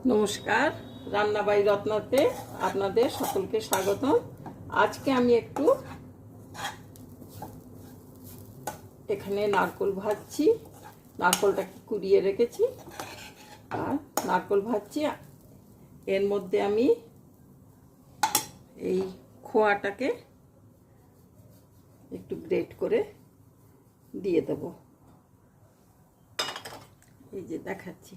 নমস্কার, রান্নাবাই রত্নাতে আপনাদের সকলকে স্বাগতম। আজকে আমি একটু এখানে নারকোল ভাজছি। নারকোলটাকে কুড়িয়ে রেখেছি আর নারকোল ভাজছি। এর মধ্যে আমি এই খোয়াটাকে একটু গ্রেট করে দিয়ে দেব। এই যে দেখাচ্ছি,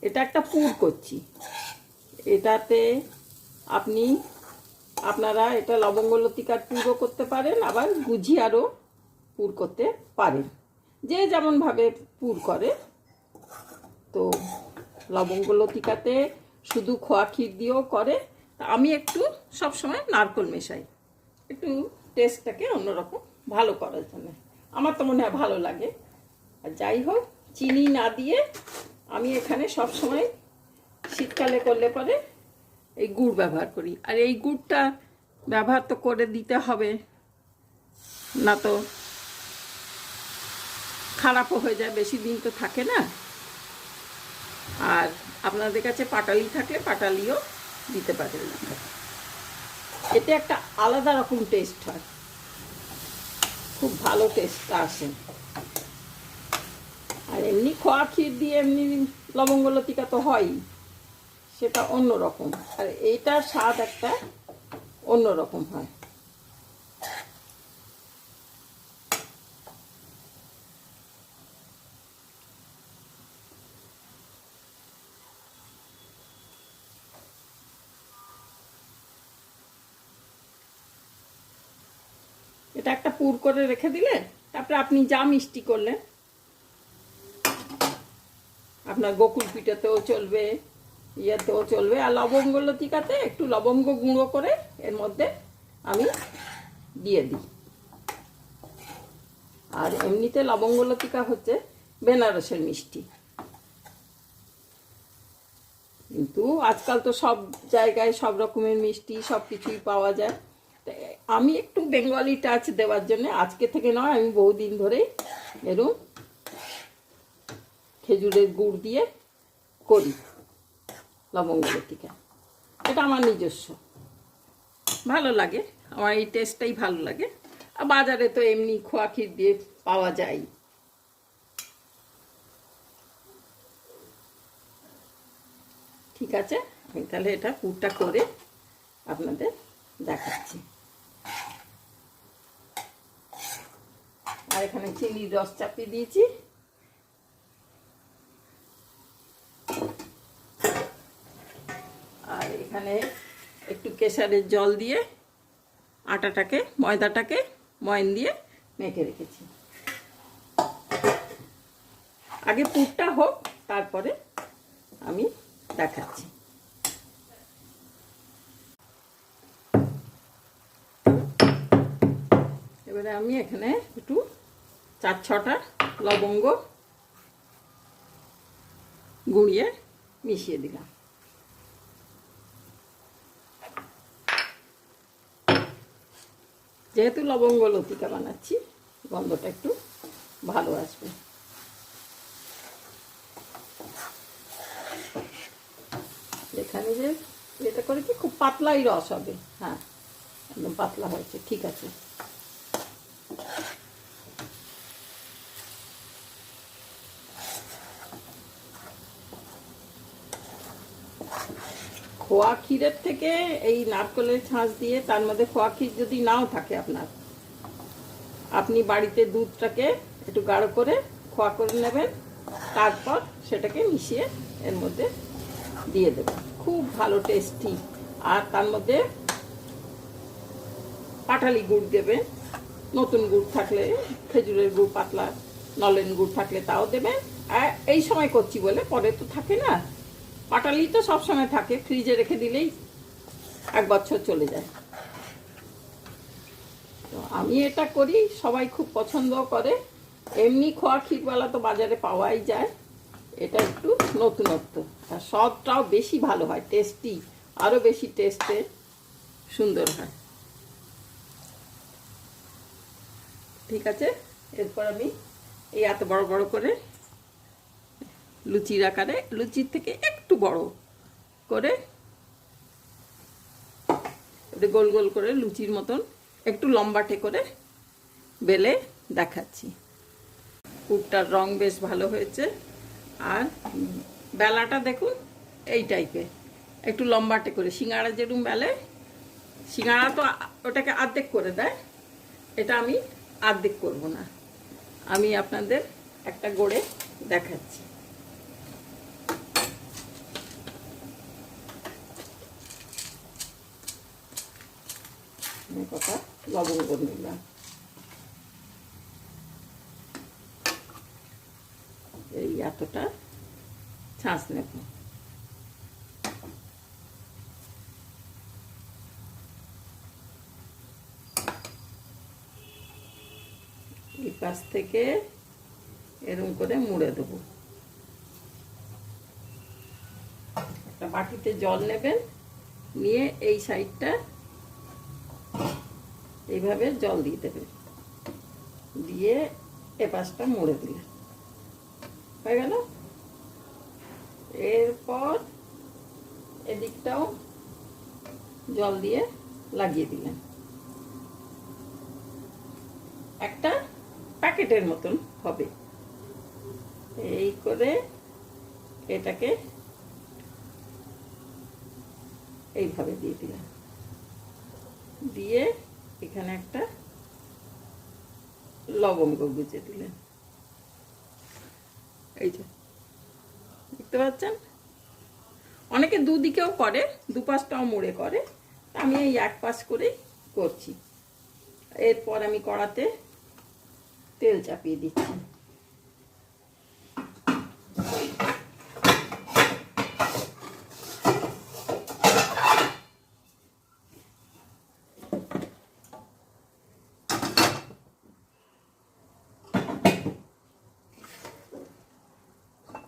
এটা একটা পুর করছি। এটাতে আপনারা এটা লবঙ্গ লতিকার পুরও করতে পারেন, আবার গুজিয়ারও পুর করতে পারেন, যে যেমনভাবে পুর করে। তো লবঙ্গ লতিকাতে শুধু খোয়া ক্ষীর দিয়েও করে, আমি একটু সবসময় নারকোল মেশাই, একটু টেস্টটাকে অন্যরকম ভালো করার জন্য। আমার তো মনে হয় ভালো লাগে। আর যাই হোক, চিনি না দিয়ে আমি এখানে সবসময় শীতকালে করলে পরে এই গুড় ব্যবহার করি। আর এই গুড়টা ব্যবহার তো করে দিতে হবে, না তো খারাপও হয়ে যায়, বেশি দিন তো থাকে না। আর আপনাদের কাছে পাটালি থাকলে পাটালিও দিতে পারেন। এতে একটা আলাদা রকম টেস্ট হয়, খুব ভালো টেস্টটা আসে। আর এমনি খোয়া ক্ষীর দিয়ে এমনি লবঙ্গ লতিকা তো হয়ই, সেটা অন্যরকম। আর এইটার স্বাদ একটা অন্যরকম হয়। এটা একটা পুর করে রেখে দিলে তারপরে আপনি যা মিষ্টি করলেন, আপনার গোকুল পিঠাতেও চলবে, ইয়েতেও চলবে। আর লবঙ্গ লতিকাতে একটু লবঙ্গ গুঁড়ো করে এর মধ্যে আমি দিয়ে দিই। আর এমনিতে লবঙ্গ লতিকা হচ্ছে বেনারসের মিষ্টি, কিন্তু আজকাল তো সব জায়গায় সব রকমের মিষ্টি সব কিছুই পাওয়া যায়। আমি একটু বেঙ্গলি টাচ দেওয়ার জন্য, আজকে থেকে নয়, আমি বহুদিন ধরেই এরকম খেজুরের গুড় দিয়ে করি লবঙ্গ লতিকা। এটা আমার নিজস্ব ভালো লাগে, আমার এই টেস্টটাই ভালো লাগে। আর বাজারে তো এমনি খোয়া ক্ষীর দিয়ে পাওয়া যায়। ঠিক আছে, আমি তাহলে এটা পুরটা করে আপনাদের দেখাচ্ছি। আর এখানে চিনির রস চাপিয়ে দিয়েছি। আর এখানে একটু কেশরের জল দিয়ে ময়দাটাকে ময়ন দিয়ে মেখে রেখেছি। আগে পুরটা হোক, তারপরে আমি দেখাচ্ছি। এবারে আমি এখানে একটু 4-6টা লবঙ্গ গুঁড়িয়ে মিশিয়ে দিলাম। যেহেতু লবঙ্গ লতিকা বানাচ্ছি, গন্ধটা একটু ভালো আসবে। এখানে যে এটা করে কি খুব পাতলাই রস হবে। হ্যাঁ, একদম পাতলা হয়েছে, ঠিক আছে। খোয়া ক্ষীরের থেকে এই নারকেলের ছাঁচ দিয়ে, তার মধ্যে খোয়া ক্ষীর যদি নাও থাকে আপনি বাড়িতে দুধটাকে একটু গাঢ় করে খোয়া করে নেবেন, তারপর সেটাকে মিশিয়ে এর মধ্যে দিয়ে দেবেন, খুব ভালো টেস্টি। আর তার মধ্যে পাটালি গুড় দেবেন, নতুন গুড় থাকলে, খেজুরের গুড়, পাতলা নলেন গুড় থাকলে তাও দেবেন। আর এই সময় করছি বলে, পরে তো থাকে না। পাটালি তো সবসময় থাকে, ফ্রিজে রেখে দিলেই 1 বছর চলে যায়। তো আমি এটা করি, সবাই খুব পছন্দ করে। এমনি খোয়া ক্ষীরওয়ালা তো বাজারে পাওয়াই যায়। এটা একটু নতুনত্ব, আর স্বাদটাও বেশি ভালো হয়, টেস্টি, আরও বেশি টেস্টে সুন্দর হয়। ঠিক আছে, এরপর আমি এই এত বড় বড় করে লুচির আকারে, লুচির থেকে একটু বড় করে গোল গোল করে লুচির মতন একটু লম্বাটে করে বেলে দেখাচ্ছি। পুরটার রং বেশ ভালো হয়েছে। আর বেলাটা দেখুন এই টাইপের, একটু লম্বাটে করে, সিঙ্গাড়া যেরকম বেলে, সিঙ্গাড়া তো ওটাকে আর্ধেক করে দেয়, এটা আমি আর্ধেক করব না, আমি আপনাদের একটা গড়ে দেখাচ্ছি। কথা লবঙ্গ নিলাম, এই এতটা ছাঁচ নেব। এই পাশ থেকে এরকম করে মুড়ে দেবো। একটা বাটিতে জল নেবেন, নিয়ে এই সাইডটা এইভাবে জল দিয়ে দেবেন, দিয়ে এ পাশটা মুড়ে দিলেন, হয়ে গেল। এরপর এদিকটাও জল দিয়ে লাগিয়ে দিলেন, একটা প্যাকেটের মতন হবে। এই করে এটাকে এইভাবে দিয়ে দিলাম, দিয়ে এখানে একটা লবঙ্গ গুঁজে দিলেন, এই যে দেখতে পাচ্ছেন। অনেকে দুদিকেও করে, দুপাশটাও মুড়ে করে, আমি এই এক পাশ করেই করছি। এরপর আমি কড়াতে তেল চাপিয়ে দিচ্ছি।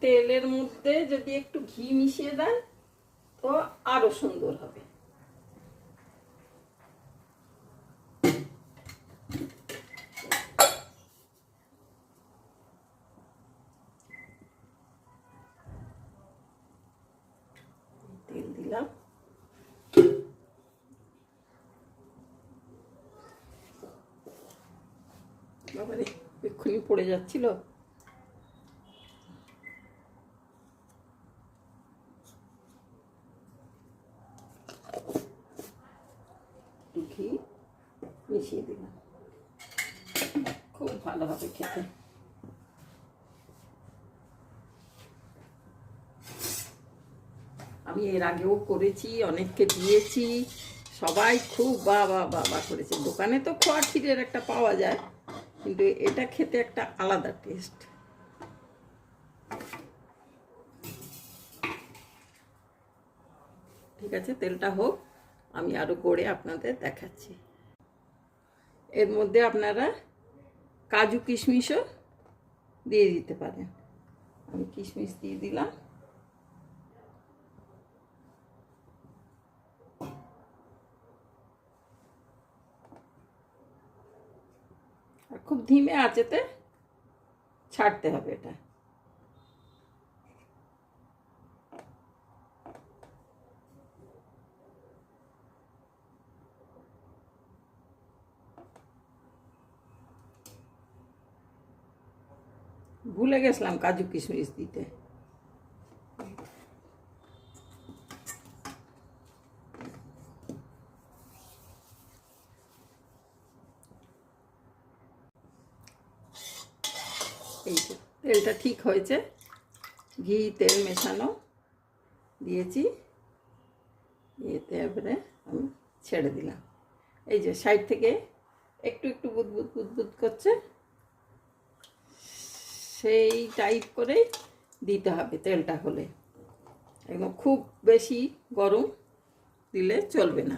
তেলের মধ্যে যদি একটু ঘি মিশিয়ে দেন তো আরো সুন্দর হবে। তেল দিলাম, বাবারে এক্ষুনি পড়ে যাচ্ছিল। ঘি মিশিয়ে দিলাম, খুব ভালো হবে খেতে। আমি এর আগেও করেছি, অনেককে দিয়েছি, সবাই খুব বাবা বাবা করেছে। দোকানে তো খোয়া ক্ষীরের একটা পাওয়া যায়, কিন্তু এটা খেতে একটা আলাদা টেস্ট। ঠিক আছে, তেলটা হোক, আমি আরো গড়ে আপনাদের দেখাচ্ছি। এর মধ্যে আপনারা কাজু কিশমিশও দিয়ে দিতে পারেন, আমি কিশমিশ দিয়ে দিলাম। আর খুব ধিমে আঁচেতে ছাড়তে হবে এটা। ভুলে গেছিলাম কাজু কিশমিশ দিতে। এই তো তেলটা ঠিক হয়েছে, ঘি তেল মেশানো দিয়েছি, এতে এবারে আমি ছেড়ে দিলাম। এই যে সাইড থেকে একটু একটু বুদবুদ বুদবুদ করছে, সেই টাইপ করেই দিতে হবে তেলটা হলে। একদম খুব বেশি গরম দিলে চলবে না।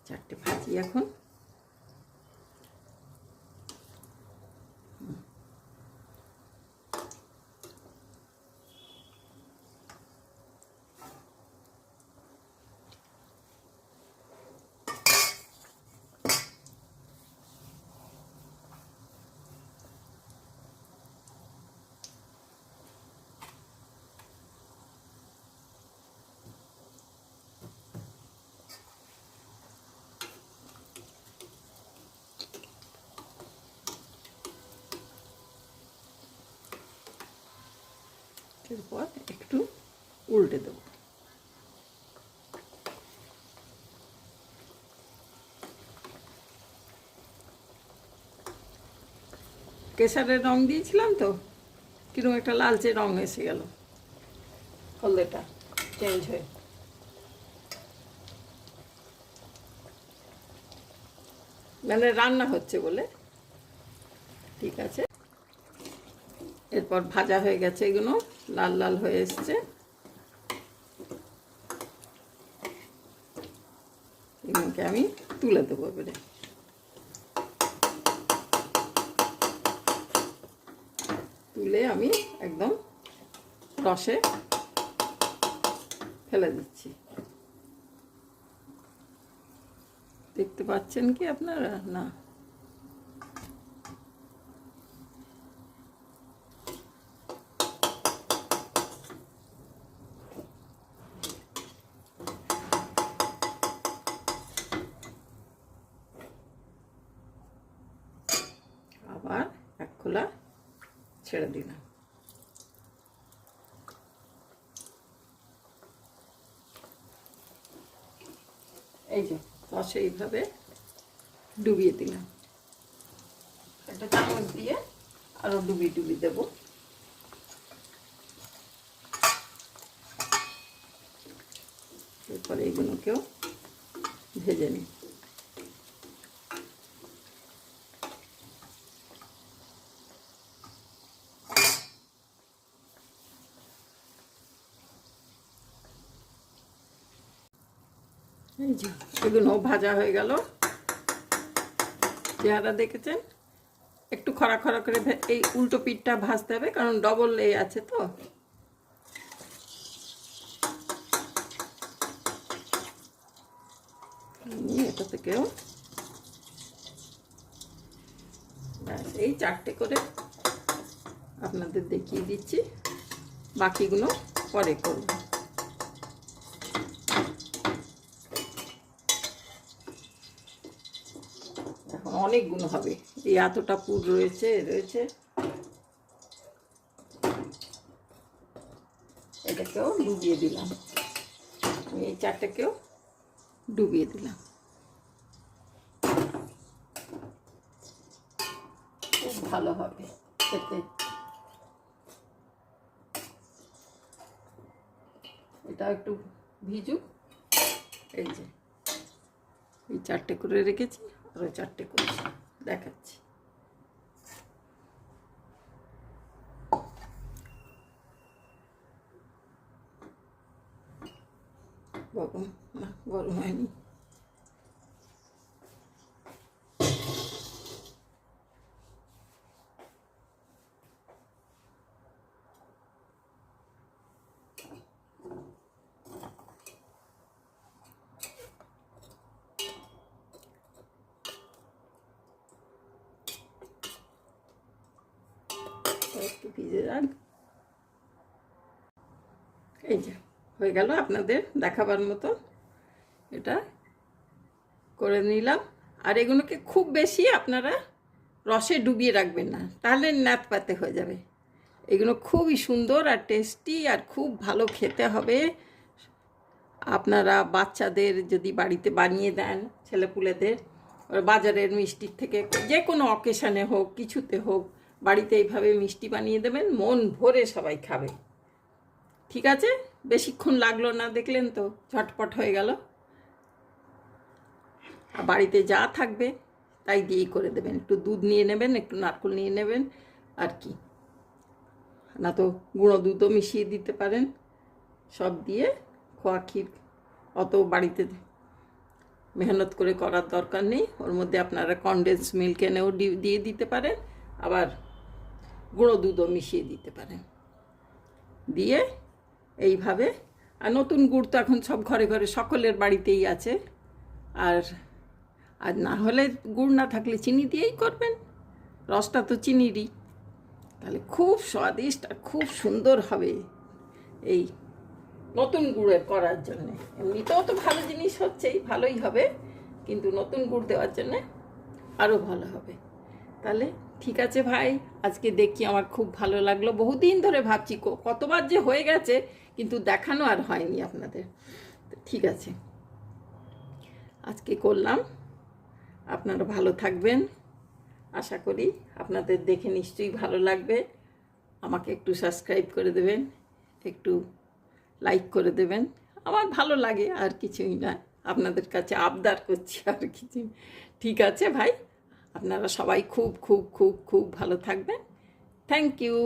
চারটে ভাজি এখন। এরপর একটু উল্টে দেবো। কেশরের রং দিয়েছিলাম তো কিরকম একটা লালচে রং এসে গেল হলদেটা চেঞ্জ হয়ে। মানে রান্না হচ্ছে বলে। ঠিক আছে, এরপর ভাজা হয়ে গেছে, এগুলো লাল লাল হয়ে এসছে। এগুলোকে আমি তুলে দেবো এবারে। তুলে আমি একদম রসে ফেলে দিচ্ছি। দেখতে পাচ্ছেন কি আপনারা? না, আবার এক খোলা ছেড়ে দিলাম। এই যে রসে এইভাবে ডুবিয়ে দিলাম। একটা চামচ দিয়ে আরো ডুবিয়ে ডুবিয়ে দেবো। এরপরে এইগুলোকেও ভেজে নিই। এই যে এগুলো ভাজা হয়ে গেল। চেহারা দেখেছেন? একটু খরা খরা করে এই উল্টো পিঠটা ভাজতে হবে, কারণ ডবল লেয়ার আছে তো। এটা থেকেও এই 4টে করে আপনাদের দেখিয়ে দিচ্ছি, বাকিগুলো পরে করব। এখন অনেকগুলো হবে, এই এতটা পুর রয়েছে। এটাকেও ডুবিয়ে দিলাম, এই 4টেকেও ডুবিয়ে দিলাম। খুব ভালো হবে খেতে। এটা একটু ভিজুক। এই যে এই 4টে করে রেখেছি, আরও 4টে করেছি, দেখাচ্ছি। গরম না, গরম হয়নি। একটু ভিজে যাক। এই যে হয়ে গেল, আপনাদের দেখাবার মতো এটা করে নিলাম। আর এগুলোকে খুব বেশি আপনারা রসে ডুবিয়ে রাখবেন না, তাহলে ন্যাতপাতে হয়ে যাবে। এগুলো খুবই সুন্দর আর টেস্টি আর খুব ভালো খেতে হবে। আপনারা বাচ্চাদের যদি বাড়িতে বানিয়ে দেন, ছেলেপুলেদের, বাজারের মিষ্টির থেকে যে কোনো অকেশানে হোক, কিছুতে হোক, বাড়িতে এইভাবে মিষ্টি বানিয়ে দেবেন, মন ভরে সবাই খাবে। ঠিক আছে, বেশিক্ষণ লাগলো না, দেখলেন তো, ঝটপট হয়ে গেল। আর বাড়িতে যা থাকবে তাই দিয়েই করে দেবেন। একটু দুধ নিয়ে নেবেন, একটু নারকেল নিয়ে নেবেন, আর কি না তো গুঁড়ো দুধও মিশিয়ে দিতে পারেন। সব দিয়ে খোয়া ক্ষীর অত বাড়িতে মেহনত করে করার দরকার নেই। ওর মধ্যে আপনারা কনডেন্স মিল্ক এনেও দিয়ে দিতে পারেন, আবার গুঁড়ো দুধও মিশিয়ে দিতে পারেন। দিয়ে এইভাবে, আর নতুন গুড় তো এখন সব ঘরে ঘরে সকলের বাড়িতেই আছে। আর না হলে গুড় না থাকলে চিনি দিয়েই করবেন, রসটা তো চিনিরই। তাহলে খুব স্বাদিষ্ট আর খুব সুন্দর হবে এই নতুন গুড়ের করার জন্যে। এমনিতেও তো ভালো জিনিস হচ্ছেই, ভালোই হবে, কিন্তু নতুন গুড় দেওয়ার জন্যে আরও ভালো হবে। তাহলে ঠিক আছে ভাই, আজকে দেখি আমার খুব ভালো লাগলো। বহুদিন ধরে ভাবছি কতবার যে হয়ে গেছে, কিন্তু দেখানো আর হয়নি আপনাদের। তো ঠিক আছে, আজকে করলাম। আপনারা ভালো থাকবেন, আশা করি আপনাদের দেখে নিশ্চয়ই ভালো লাগবে। আমাকে একটু সাবস্ক্রাইব করে দেবেন, একটু লাইক করে দেবেন। আমার ভালো লাগে, আর কিছুই না। আপনাদের কাছে আবদার করছি, আর কিছু। ঠিক আছে ভাই, আপনারা সবাই খুব খুব খুব খুব ভালো থাকবেন। Thank you.